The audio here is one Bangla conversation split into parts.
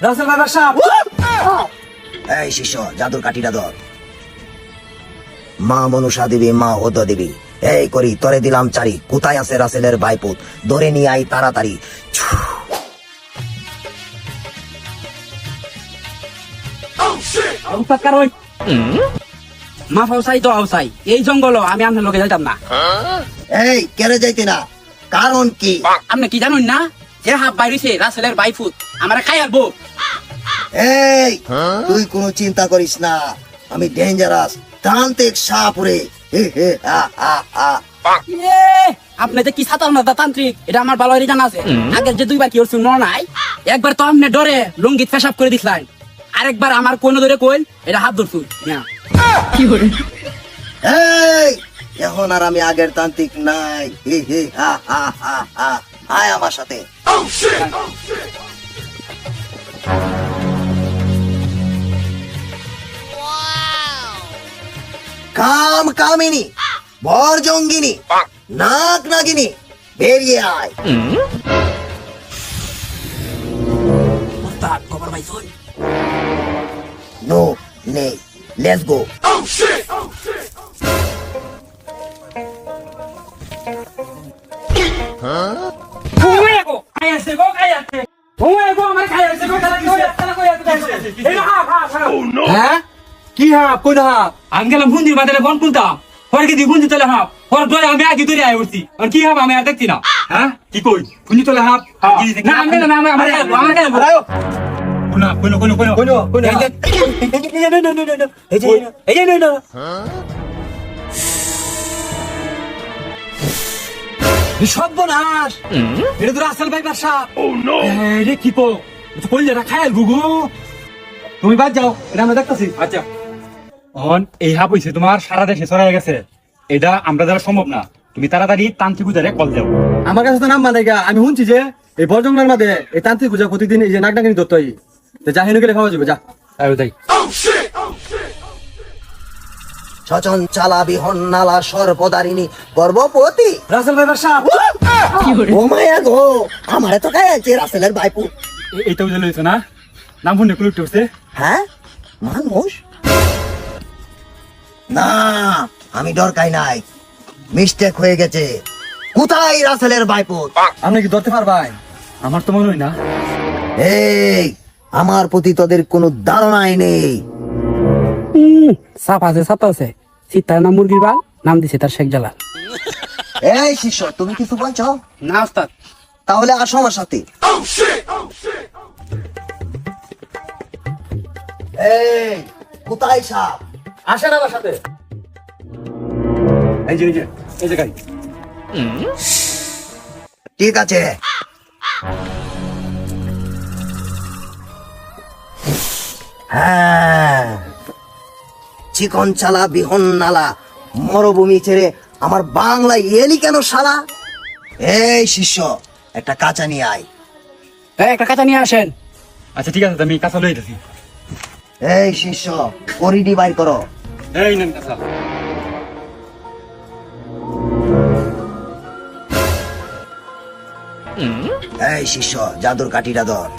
রাসেল ভাই বাসা। এই শিষ্য, জাদুর কাঠিটা ধর। মা মনুষা দেবী, মা ওদ দেবী, এই করি তরে দিলাম চারি, কোথায় আছে রাসেলের বাইপুত, ধরে নিয়ে আই তাড়াতাড়ি। মা ফাউসাই তো আউসাই, এই জঙ্গল আমি আপনার লোকে যাইতাম না। এই কেন যাইতে না, কারণ কি? আপনি কি জানুন না, যে হাফ বাইরেছে রাসেলের বাইফুত আমার খাই আলবো। এই তুই কোনো চিন্তা করিস না, আমি ডেঞ্জারাস তান্ত্রিক সাপুরে। আপনি যে কি সাতাল না তান্ত্রিক, এটা আমার ভালো জানা আছে। আগের যে দুইবার কি করছেন মনে নাই? একবার তো আপনি ডরে লুঙ্গিত পেশাব করে দিছিলেন, আরেকবার আমার কোন ধরে কইল এটা হাত ধরছুন। এই এখন আর আমি আগের তান্ত্রিক নাই। আয় আমার সাথে। কাম কামিনী, বর জঙ্গিনী, নাক নাগিনী, বেরিয়ে আয়। ওস্তাদ খবর পাইছুন? নো নেই, লেটস গো। কি হাফ কই হাফ? আমি গেলাম বুন্দির বাজারে বন তুলতাম, পরে কি বুন্দি তোলে হাফ, পরে ধরে আমি আগে ধরে আয় উঠছি। আর কি হাফ আমি আর দেখছি না। হ্যাঁ কি কই বুন্দি তোলে হাফ? না আমি না আমার আমার আমার কোনা কোনা কোনা কোনা কোনা কোনা এই যে এই যে না সর্বনাশ, এটা তো রাসেল ভাই বাসা। ও নো রে, কি পো কইলে না খায়াল গুগু, তুমি বাদ যাও, এটা আমরা দেখতেছি। আচ্ছা অন এই হাফ হইছে তোমার সারা দেশে ছড়াই গেছে, এটা আমরা দ্বারা সম্ভব না। তুমি তাড়াতাড়ি তান্ত্রিক পূজারে কল দাও। আমার কাছে তো নাম মানে আমি শুনছি যে এই বরজঙ্গলের মাঝে এই তান্ত্রিক পূজা প্রতিদিন এই যে নাক ডাকিনি ধরতে হয়, যা হেনু গেলে খাওয়া যাবে, যা যাই। ছচন চালা বিহন্নালা সর্বদারিণী গর্ভবতী রাসেল ভাই বাসা। ও মায়া গো, আমারে তো খায় আছে রাসেলের বাইপু। এইটা বুঝে লইছো না, নাম শুনে কুলুপ উঠছে। হ্যাঁ মানুষ না, আমি ডরকাই নাই, মিস্টেক হয়ে গেছে। কোথায় রাসেলের বাইপু? আপনি কি ধরতে পারবেন? আমার তো মনে হয় না। এই আমার প্রতি তোদের কোনো ধারণাই নেই। সাপ আছে সাপ আছে, সীতার নাম মুরগির বাল, নাম দিছে তার শেখ জালাল। এই শিষ্য, তুমি কিছু বলছো না ওস্তাদ। তাহলে আসো আমার সাথে। এই কোথায় সাপ? আসেন আমার সাথে। এই যে এই যে এই যে গাই। ঠিক আছে, হ্যাঁ চিকন চালা বিহন নালা মরুভূমি ছেড়ে আমার বাংলায় এলি কেন শালা? এই শিষ্য, একটা কাঁচা নিয়ে আয়। একটা কাঁচা নিয়ে আসেন। আচ্ছা ঠিক আছে, আমি কাঁচা লই যাচ্ছি। এই শিষ্য, পরিডি বাইর করো। এই নেন কাঁচা। এই শিষ্য, জাদুর কাঠিটা ধর।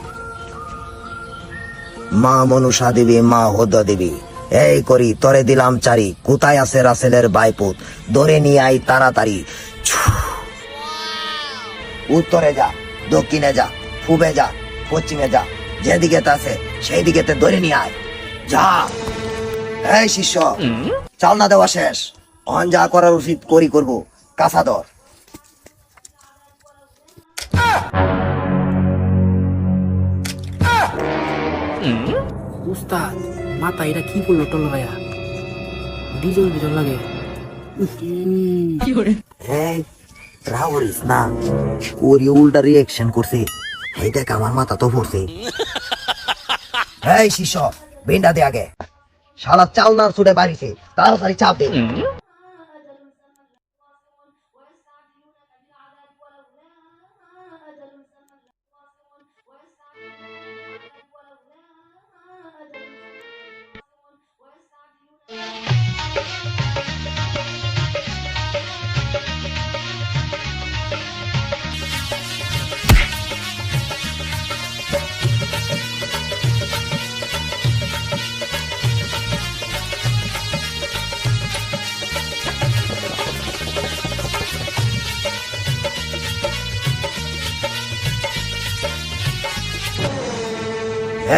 মা মনুষা দেবী, মা ওদ দেবী, এই করি তরে দিলাম চারি, কোথায় আছে রাসেলের বাইপুত, ধরে নিয়ে আই তাড়াতাড়ি। উত্তরে যা, দক্ষিণে যা, পূবে যা, পশ্চিমে যা, যেদিকে আছে সেই দিকে ধরে নিয়ে আয়, যা। এই শিষ্য, চালনা দেওয়া শেষ, অন যা করার উচিত করি করবো। কাঁচা ধর। উস্তাদ মাথা এটা কি বললো টল ভাইয়া, ডিজেল ডিজেল লাগে। এই রাউরিস না, ওর উল্টা রিয়াকশন করছে, এই দেখ আমার মাথা তো পড়ছে। এই শিষ্য, বেন্ডা দে আগে, শালা চালনার ছুটে বাড়িছে, তাড়াতাড়ি চাপ দে।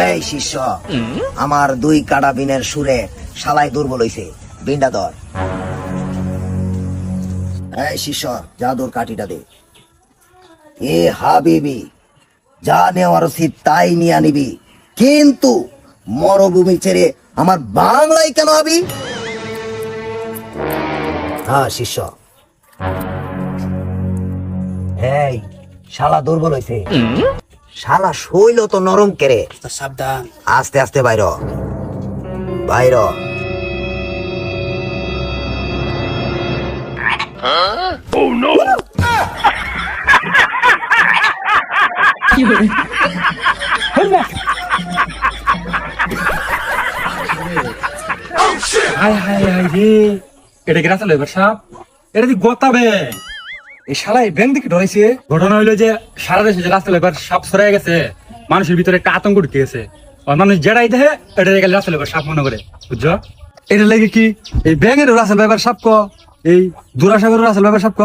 এই শিষ্য, আমার 2 কাটা বিনের সুরে শালাই দুর্বল হইছে, বিনটা ধর। এই শিষ্য, জাদুর কাঠিটা দে। এ হাবিবি, যা নেওয়ার উচিত তাই নিয়ে নিবি, কিন্তু মরুভূমি ছেড়ে আমার বাংলায় কেন আবি? হ্যাঁ শিষ্য। এই শালা দুর্বল হইছে, শালা শৈল তো নরম কেরে। সাবধান। আস্তে আস্তে বাইর বাইর। হাই হাই হাই রে, এটা কি রাসেল ভাইবার সাপ? এটা কি গোতাবে? এই শালা এই ব্যাংক দিকে ধরেছে। ঘটনা হইলো যে সারা দেশে যে রাসেল ভাইবার সাপ ছড়াই গেছে, মানুষের ভিতরে একটা আতঙ্ক ঢুকে গেছে। আর মানুষ যেটাই দেখে এটা গেলে রাসেল ভাইবার সাপ মনে করে, বুঝছো? এটা লাগে কি এই ব্যাঙের রাসেল ভাইবার সাপ ক, এই দুরাসাগরের রাসেল ভাইবার সাপ ক।